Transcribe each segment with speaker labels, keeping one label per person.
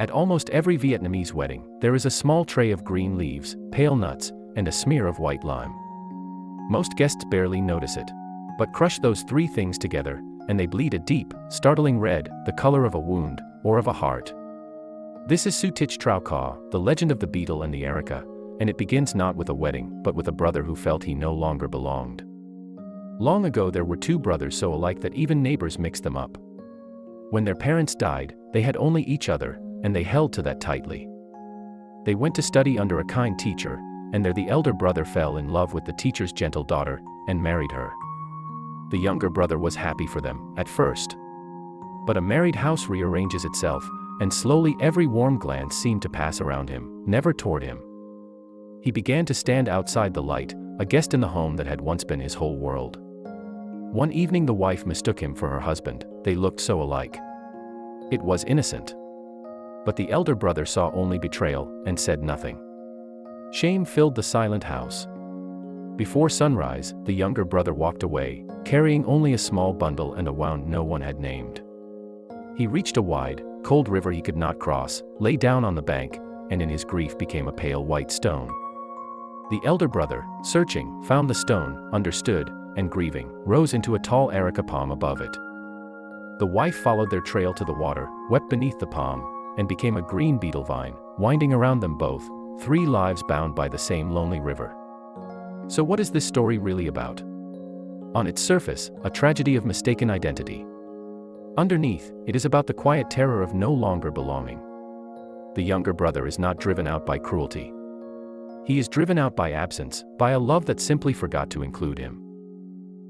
Speaker 1: At almost every Vietnamese wedding, there is a small tray of green leaves, pale nuts, and a smear of white lime. Most guests barely notice it. But crush those three things together, and they bleed a deep, startling red, the color of a wound, or of a heart. This is Tích Trầu Cau, the legend of the betel and the Areca, and it begins not with a wedding, but with a brother who felt he no longer belonged. Long ago there were two brothers so alike that even neighbors mixed them up. When their parents died, they had only each other, and they held to that tightly. They went to study under a kind teacher, and there the elder brother fell in love with the teacher's gentle daughter, and married her. The younger brother was happy for them, at first. But a married house rearranges itself, and slowly every warm glance seemed to pass around him, never toward him. He began to stand outside the light, a guest in the home that had once been his whole world. One evening the wife mistook him for her husband, they looked so alike. It was innocent. But the elder brother saw only betrayal, and said nothing. Shame filled the silent house. Before sunrise, the younger brother walked away, carrying only a small bundle and a wound no one had named. He reached a wide, cold river he could not cross, lay down on the bank, and in his grief became a pale white stone. The elder brother, searching, found the stone, understood, and grieving, rose into a tall Areca palm above it. The wife followed their trail to the water, wept beneath the palm, and became a green betel vine, winding around them both, three lives bound by the same lonely river. So what is this story really about? On its surface, a tragedy of mistaken identity. Underneath, it is about the quiet terror of no longer belonging. The younger brother is not driven out by cruelty. He is driven out by absence, by a love that simply forgot to include him.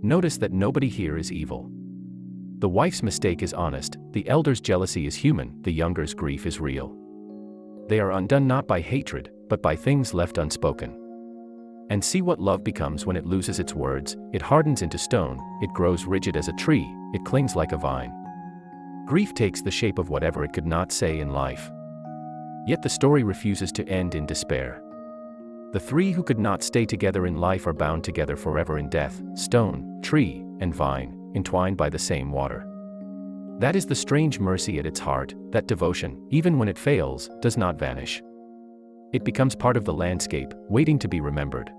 Speaker 1: Notice that nobody here is evil. The wife's mistake is honest, the elder's jealousy is human, the younger's grief is real. They are undone not by hatred, but by things left unspoken. And see what love becomes when it loses its words, it hardens into stone, it grows rigid as a tree, it clings like a vine. Grief takes the shape of whatever it could not say in life. Yet the story refuses to end in despair. The three who could not stay together in life are bound together forever in death, stone, tree, and vine, entwined by the same water. That is the strange mercy at its heart, that devotion, even when it fails, does not vanish. It becomes part of the landscape, waiting to be remembered.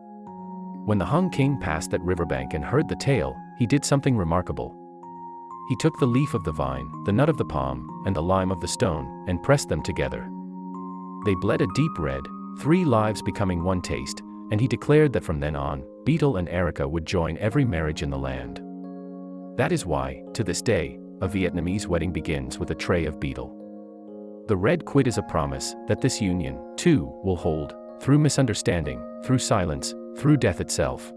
Speaker 1: When the Hùng King passed that riverbank and heard the tale, he did something remarkable. He took the leaf of the vine, the nut of the palm, and the lime of the stone, and pressed them together. They bled a deep red, three lives becoming one taste, and he declared that from then on, betel and Areca would join every marriage in the land. That is why, to this day, a Vietnamese wedding begins with a tray of betel. The red quid is a promise that this union, too, will hold, through misunderstanding, through silence, through death itself.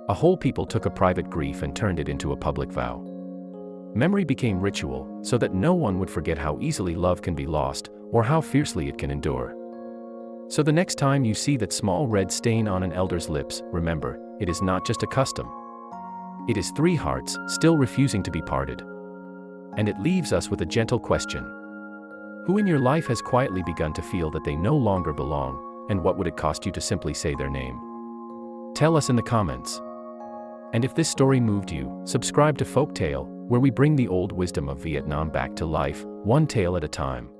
Speaker 1: A whole people took a private grief and turned it into a public vow. Memory became ritual, so that no one would forget how easily love can be lost, or how fiercely it can endure. So the next time you see that small red stain on an elder's lips, remember, it is not just a custom. It is three hearts, still refusing to be parted. And it leaves us with a gentle question. Who in your life has quietly begun to feel that they no longer belong, and what would it cost you to simply say their name? Tell us in the comments. And if this story moved you, subscribe to FokeTale, where we bring the old wisdom of Vietnam back to life, one tale at a time.